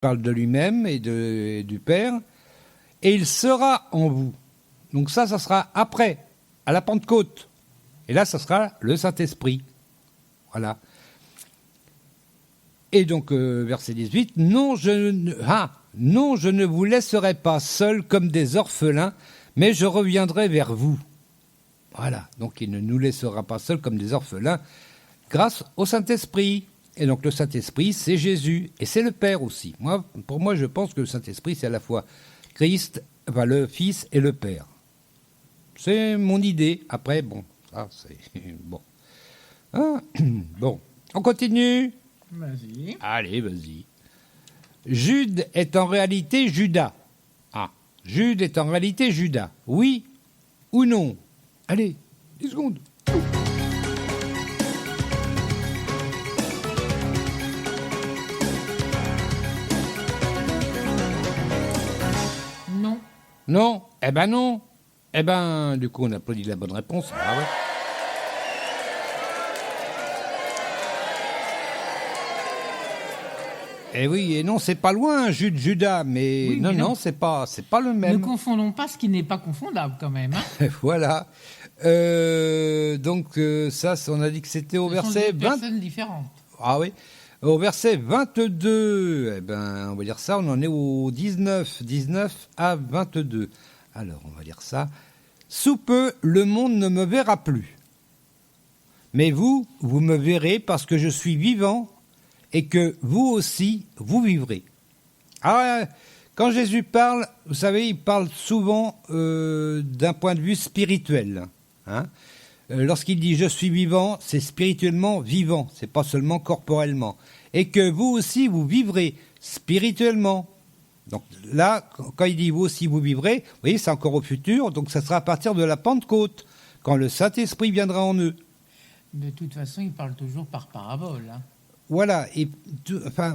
parle de lui-même et du Père, et il sera en vous. Donc ça sera après, à la Pentecôte. Et là, ça sera le Saint-Esprit. Voilà. Et donc, verset 18, non, je ne vous laisserai pas seuls comme des orphelins, mais je reviendrai vers vous. Voilà. Donc, il ne nous laissera pas seuls comme des orphelins, grâce au Saint-Esprit. Et donc, le Saint-Esprit, c'est Jésus. Et c'est le Père aussi. Pour moi, je pense que le Saint-Esprit, c'est à la fois Christ, enfin, le Fils et le Père. C'est mon idée. Après, bon, ça, c'est... Bon. Ah, bon. On continue. Vas-y. Allez, vas-y. Jude est en réalité Judas. Ah, Jude est en réalité Judas. Oui ou non? Allez, 10 secondes. Non. Non? Eh ben non. Eh ben, du coup, on applaudit la bonne réponse. Ah ouais. Eh oui, et non, c'est pas loin, Judas, mais Oui, non, mais non. c'est pas le Ne même. confondons pas ce qui n'est pas confondable quand même. Hein. Voilà. Donc, ça, on a dit que c'était au Ce sont verset deux 20. personnes différentes. Ah oui. Au verset 22, eh ben, on va lire ça, on en est au 19 à 22. Alors, on va lire ça. Sous peu, le monde ne me verra plus. Mais vous me verrez parce que je suis vivant et que vous aussi, vous vivrez. Alors, quand Jésus parle, vous savez, il parle souvent d'un point de vue spirituel. Hein. Lorsqu'il dit « je suis vivant », c'est spirituellement vivant, c'est pas seulement corporellement. Et que vous aussi, vous vivrez spirituellement. Donc là, quand il dit « vous aussi, vous vivrez », vous voyez, c'est encore au futur, donc ça sera à partir de la Pentecôte, quand le Saint-Esprit viendra en eux. De toute façon, il parle toujours par parabole. Hein. Voilà, et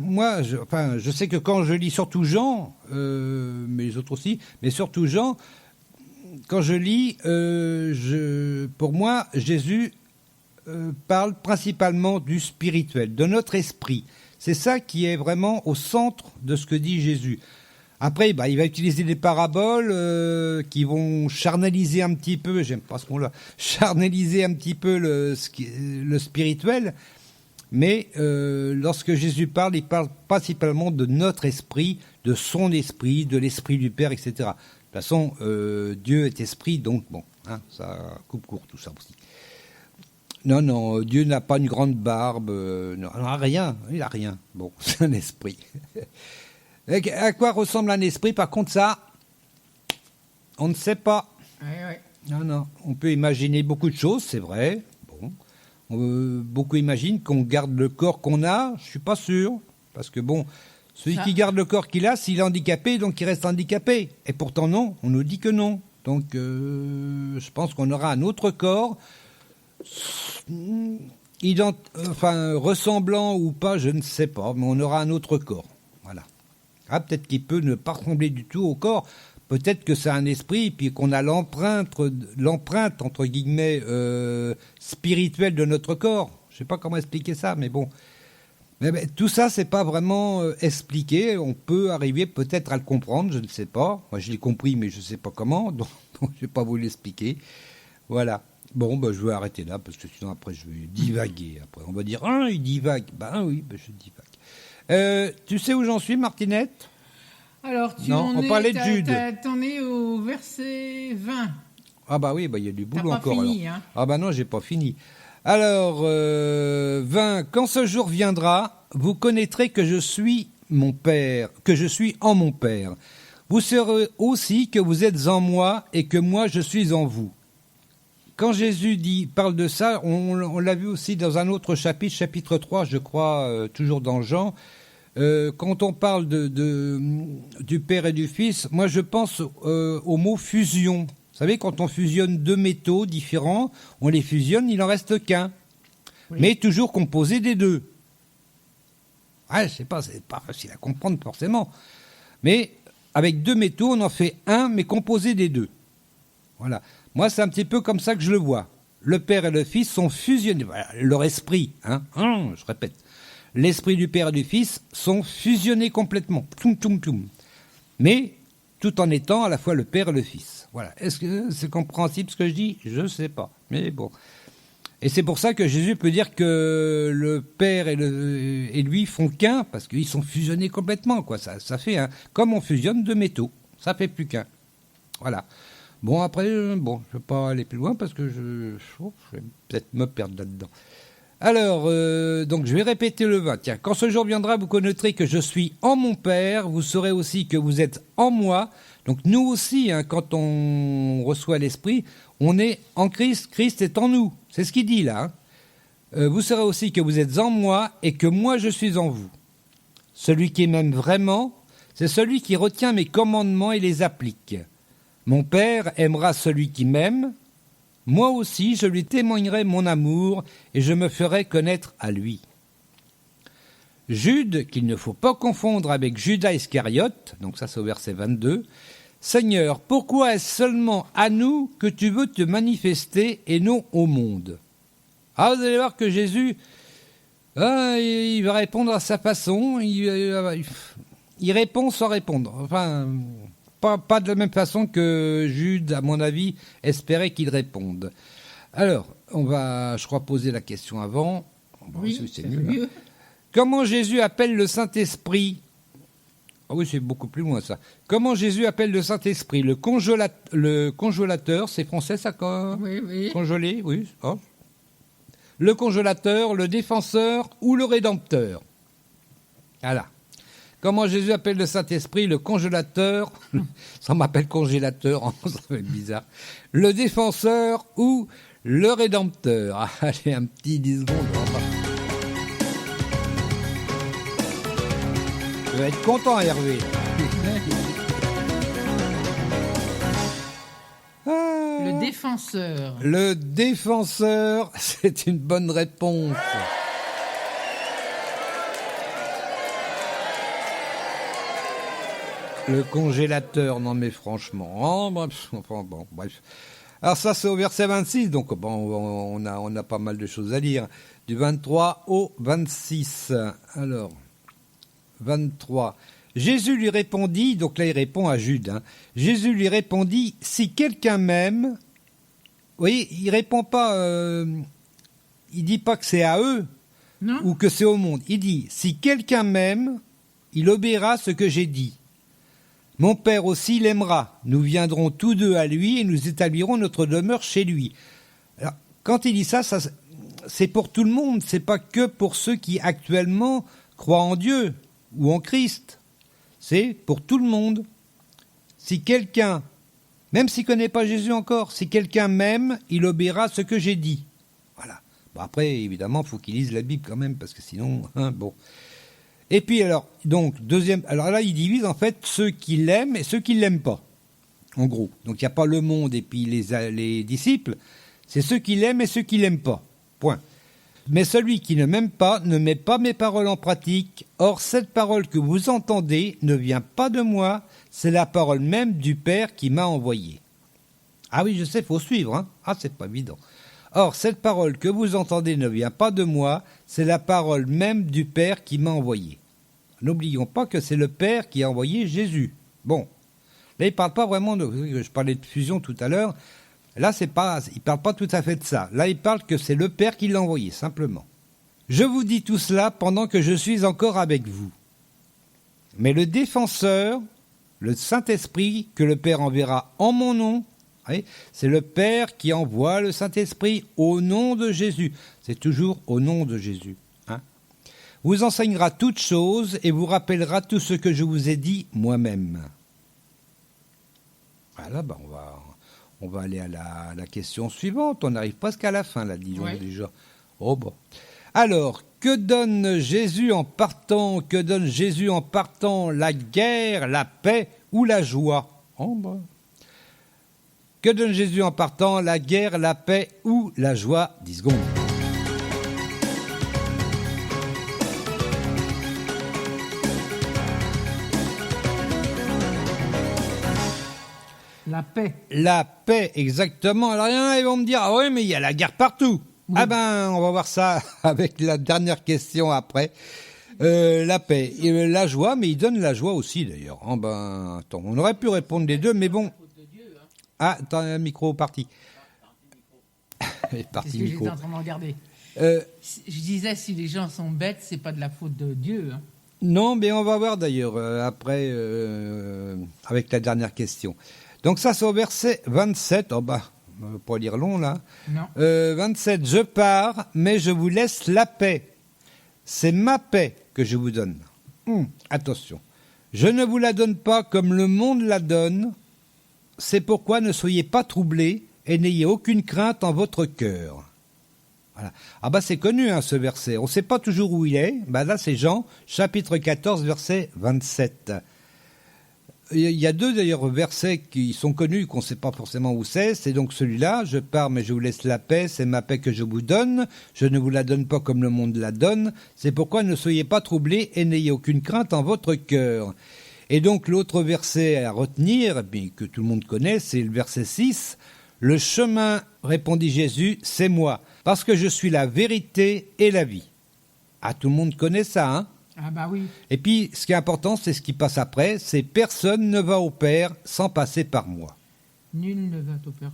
moi, je sais que quand je lis surtout Jean, mais les autres aussi, mais surtout Jean, quand je lis, pour moi, Jésus parle principalement du spirituel, de notre esprit. C'est ça qui est vraiment au centre de ce que dit Jésus. Après, il va utiliser des paraboles qui vont charnaliser un petit peu, j'aime pas ce mot-là, charnaliser un petit peu le spirituel. Mais lorsque Jésus parle, il parle principalement de notre esprit, de son esprit, de l'esprit du Père, etc. De toute façon, Dieu est esprit, donc bon, hein, ça coupe court tout ça aussi. Non, Dieu n'a pas une grande barbe, non, rien, il n'a rien. Bon, c'est un esprit. À quoi ressemble un esprit? Par contre, ça, on ne sait pas. Ouais. Non, on peut imaginer beaucoup de choses, c'est vrai. Beaucoup imaginent qu'on garde le corps qu'on a, je suis pas sûr, parce que bon, celui qui garde le corps qu'il a, s'il est handicapé, donc il reste handicapé. Et pourtant non, on nous dit que non. Donc je pense qu'on aura un autre corps, ressemblant ou pas, je ne sais pas, mais on aura un autre corps. Voilà. Ah, peut-être qu'il peut ne pas ressembler du tout au corps. Peut-être que c'est un esprit, puis qu'on a l'empreinte entre guillemets spirituelle de notre corps. Je sais pas comment expliquer ça, mais bon. Mais tout ça, c'est pas vraiment expliqué. On peut arriver peut-être à le comprendre, je ne sais pas. Moi, je l'ai compris, mais je ne sais pas comment, donc je vais pas vous l'expliquer. Voilà. Bon, je vais arrêter là, parce que sinon après je vais divaguer. Après, on va dire il divague. Oui, je divague. Tu sais où j'en suis, Martinette? Alors, on parlait de Jude. T'en es au verset 20. Ah oui, il y a du boulot T'as pas encore. fini, alors. Hein. Ah non, j'ai pas fini. Alors, 20. Quand ce jour viendra, vous connaîtrez que je suis mon Père, que je suis en mon Père. Vous saurez aussi que vous êtes en moi et que moi je suis en vous. Quand Jésus parle de ça, on l'a vu aussi dans un autre chapitre 3, je crois, toujours dans Jean. Quand on parle du Père et du Fils, moi je pense au mot fusion. Vous savez, quand on fusionne deux métaux différents, on les fusionne, il n'en reste qu'un. Oui. Mais toujours composé des deux. Je sais pas, c'est pas facile à comprendre forcément. Mais avec deux métaux, on en fait un, mais composé des deux. Voilà. Moi, c'est un petit peu comme ça que je le vois. Le Père et le Fils sont fusionnés. Voilà, leur esprit, je répète. l'esprit du Père et du Fils sont fusionnés complètement. Toum, toum, toum. Mais tout en étant à la fois le Père et le Fils. Voilà. Est-ce que c'est compréhensible ce que je dis? Je ne sais pas. Mais bon. Et c'est pour ça que Jésus peut dire que le Père et lui font qu'un, parce qu'ils sont fusionnés complètement, quoi. Ça fait comme on fusionne deux métaux. Ça fait plus qu'un. Voilà. Bon, après, je ne vais pas aller plus loin parce que je vais peut-être me perdre là-dedans. Alors, donc je vais répéter le 20. Tiens, quand ce jour viendra, vous connaîtrez que je suis en mon Père, vous saurez aussi que vous êtes en moi. Donc nous aussi, quand on reçoit l'Esprit, on est en Christ, Christ est en nous. C'est ce qu'il dit là. Vous saurez aussi que vous êtes en moi et que moi je suis en vous. Celui qui m'aime vraiment, c'est celui qui retient mes commandements et les applique. Mon Père aimera celui qui m'aime. Moi aussi, je lui témoignerai mon amour et je me ferai connaître à lui. Jude, qu'il ne faut pas confondre avec Judas Iscariote, donc ça c'est au verset 22, « Seigneur, pourquoi est-ce seulement à nous que tu veux te manifester et non au monde ?» Ah, vous allez voir que Jésus, il va répondre à sa façon, il répond sans répondre. Enfin, pas de la même façon que Jude, à mon avis, espérait qu'il réponde. Alors, on va, je crois, poser la question avant. Oui, c'est mieux. Comment Jésus appelle le Saint-Esprit? Ah oui, c'est beaucoup plus loin, ça. Comment Jésus appelle le Saint-Esprit? Le congélateur, c'est français, ça, quoi? Oui. Congelé, oui. Oh. Le congélateur, le défenseur ou le rédempteur? Voilà. Comment Jésus appelle le Saint-Esprit? Le congélateur, ça m'appelle congélateur, ça fait bizarre. Le défenseur ou le rédempteur? Allez, un petit 10 secondes. Je vais être content, Hervé. Le défenseur. Le défenseur, c'est une bonne réponse. Le congélateur, non mais franchement, bref. Alors ça c'est au verset 26, donc on a pas mal de choses à lire. Du 23 au 26. Alors, 23. Jésus lui répondit, donc là il répond à Jude, Jésus lui répondit, si quelqu'un m'aime, vous voyez, il répond pas, il dit pas que c'est à eux, non, ou que c'est au monde. Il dit, si quelqu'un m'aime, il obéira à ce que j'ai dit. Mon Père aussi l'aimera. Nous viendrons tous deux à lui et nous établirons notre demeure chez lui. Alors, quand il dit ça, c'est pour tout le monde. C'est pas que pour ceux qui actuellement croient en Dieu ou en Christ. C'est pour tout le monde. Si quelqu'un, même s'il ne connaît pas Jésus encore, si quelqu'un m'aime, il obéira à ce que j'ai dit. Voilà. Bon, après, évidemment, il faut qu'il lise la Bible quand même, parce que sinon, bon. Et puis alors, donc, deuxième, alors là, il divise en fait ceux qui l'aiment et ceux qui ne l'aiment pas, en gros. Donc, il n'y a pas le monde et puis les disciples, c'est ceux qui l'aiment et ceux qui ne l'aiment pas, point. Mais celui qui ne m'aime pas ne met pas mes paroles en pratique. Or, cette parole que vous entendez ne vient pas de moi, c'est la parole même du Père qui m'a envoyé. Ah oui, je sais, il faut suivre, Ah, c'est pas évident. Or, cette parole que vous entendez ne vient pas de moi, c'est la parole même du Père qui m'a envoyé. N'oublions pas que c'est le Père qui a envoyé Jésus. Bon, là, il ne parle pas vraiment de... Je parlais de fusion tout à l'heure. Là, il ne parle pas tout à fait de ça. Là, il parle que c'est le Père qui l'a envoyé, simplement. Je vous dis tout cela pendant que je suis encore avec vous. Mais le défenseur, le Saint-Esprit, que le Père enverra en mon nom, c'est le Père qui envoie le Saint-Esprit au nom de Jésus. C'est toujours au nom de Jésus. Vous enseignera toutes choses et vous rappellera tout ce que je vous ai dit moi-même. Voilà, on va aller à la question suivante. On arrive presque à la fin, là, disons déjà. Oh bon. Alors, que donne Jésus en partant? Que donne Jésus en partant? La guerre, la paix ou la joie? Oh bon. Que donne Jésus en partant? La guerre, la paix ou la joie? 10 secondes. La paix. La paix, exactement. Alors, il y en a, ils vont me dire, ah oui, mais il y a la guerre partout. Oui. Ah ben, on va voir ça avec la dernière question après. La paix et la joie, mais il donne la joie aussi d'ailleurs. Ah ben, attends, on aurait pu répondre les deux, mais bon. Ah, attends, un micro parti. Il est C'est parti ce que micro. j'étais en train de regarder. Euh, Je disais, si les gens sont bêtes, c'est pas de la faute de Dieu. Hein. non, mais on va voir d'ailleurs après avec la dernière question. Donc ça, c'est au verset 27. Oh bah, on va pas lire long là. Non. 27. Je pars, mais je vous laisse la paix. C'est ma paix que je vous donne. Attention. Je ne vous la donne pas comme le monde la donne. C'est pourquoi ne soyez pas troublés et n'ayez aucune crainte en votre cœur. Voilà. Ah bah c'est connu hein, ce verset. On ne sait pas toujours où il est. Bah là c'est Jean, chapitre 14, verset 27. Il y a deux d'ailleurs versets qui sont connus, qu'on ne sait pas forcément où c'est. C'est donc celui-là, je pars mais je vous laisse la paix, c'est ma paix que je vous donne. Je ne vous la donne pas comme le monde la donne. C'est pourquoi ne soyez pas troublés et n'ayez aucune crainte en votre cœur. Et donc l'autre verset à retenir, mais que tout le monde connaît, c'est le verset 6. Le chemin, répondit Jésus, c'est moi, parce que je suis la vérité et la vie. Ah, tout le monde connaît ça, hein? Ah bah oui. Et puis, ce qui est important, c'est ce qui passe après, c'est personne ne va au Père sans passer par moi. Nul ne va au Père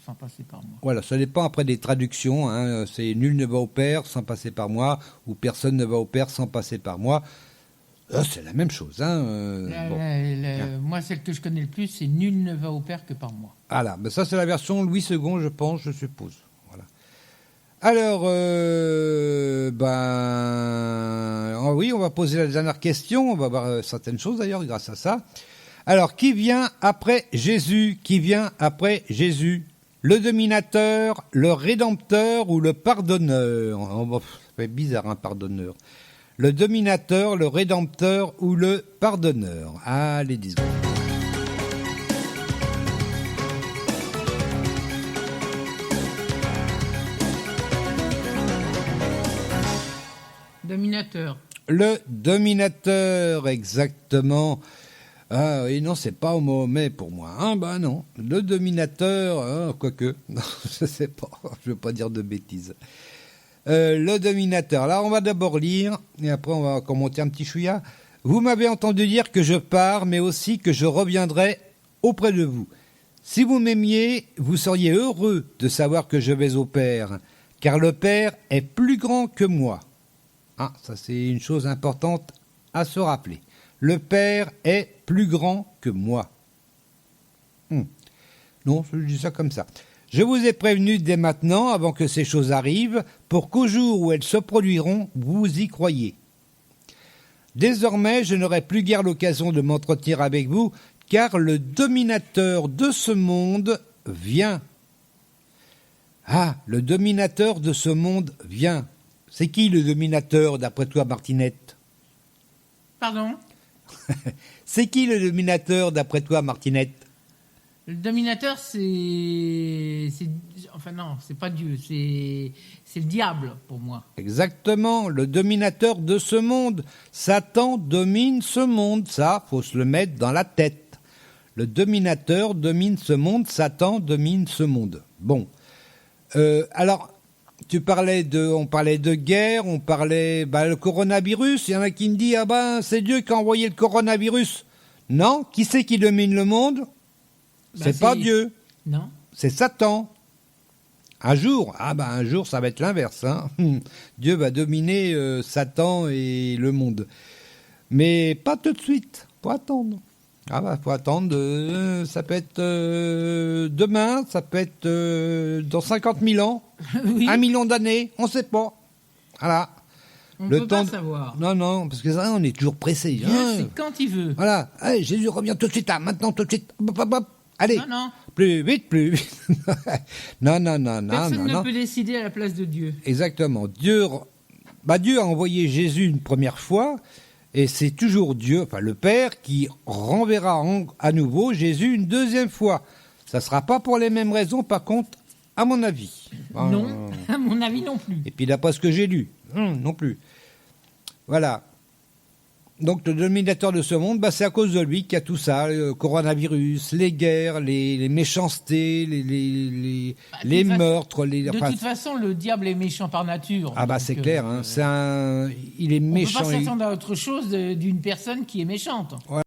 sans passer par moi. Voilà, ça dépend après des traductions, hein, c'est nul ne va au Père sans passer par moi, ou personne ne va au Père sans passer par moi. C'est la même chose. Hein, Moi, celle que je connais le plus, c'est nul ne va au Père que par moi. Voilà, ben ça c'est la version Louis II, je pense, je suppose. Voilà. Alors, oui, on va poser la dernière question, on va voir certaines choses d'ailleurs grâce à ça. Alors, qui vient après Jésus? Qui vient après Jésus? Le dominateur, le rédempteur ou le pardonneur? Ça fait bizarre, un pardonneur. Le dominateur, le rédempteur ou le pardonneur? Allez, 10 secondes. Dominateur. Le dominateur, exactement. Ah oui, non, c'est pas Mahomet pour moi. Ah ben non, le dominateur, quoique, non, je sais pas, je veux pas dire de bêtises. Le dominateur. Là, on va d'abord lire, et après on va commenter un petit chouïa. Vous m'avez entendu dire que je pars, mais aussi que je reviendrai auprès de vous. Si vous m'aimiez, vous seriez heureux de savoir que je vais au Père, car le Père est plus grand que moi. Ah, ça c'est une chose importante à se rappeler. Le Père est plus grand que moi. Non, je dis ça comme ça. Je vous ai prévenu dès maintenant, avant que ces choses arrivent, pour qu'au jour où elles se produiront, vous y croyiez. Désormais, je n'aurai plus guère l'occasion de m'entretenir avec vous, car le dominateur de ce monde vient. Ah, le dominateur de ce monde vient. C'est qui le dominateur, d'après toi, Martinette? Pardon? C'est qui le dominateur, d'après toi, Martinette? Le dominateur, enfin non, c'est pas Dieu, c'est le diable pour moi. Exactement, le dominateur de ce monde. Satan domine ce monde, ça, faut se le mettre dans la tête. Le dominateur domine ce monde, Satan domine ce monde. Bon, alors, on parlait de guerre, on parlait, le coronavirus, il y en a qui me disent, c'est Dieu qui a envoyé le coronavirus. Non, qui c'est qui domine le monde? C'est pas Dieu. Non. C'est Satan. Un jour, ça va être l'inverse. Hein. Dieu va dominer Satan et le monde. Mais pas tout de suite. Faut attendre. Faut attendre. Ça peut être demain, ça peut être dans 50 000 ans, Oui. 1 million d'années, on ne sait pas. Voilà. On ne peut pas savoir. Non, parce que ça, on est toujours pressé. Dieu, c'est quand il veut. Voilà. Allez, Jésus revient tout de suite, maintenant, tout de suite. Hop. Allez. Non. Plus vite. Non. Personne ne peut décider à la place de Dieu. Exactement. Dieu a envoyé Jésus une première fois, et c'est toujours Dieu, le Père, qui renverra à nouveau Jésus une deuxième fois. Ça ne sera pas pour les mêmes raisons, par contre, à mon avis. Non, à mon avis non plus. Et puis d'après ce que j'ai lu, non plus. Voilà. Donc le dominateur de ce monde, c'est à cause de lui qu'il y a tout ça, le coronavirus, les guerres, les méchancetés, les meurtres. De toute façon, le diable est méchant par nature. Ah c'est clair, il est méchant. On ne peut pas s'attendre à autre chose d'une personne qui est méchante. Ouais.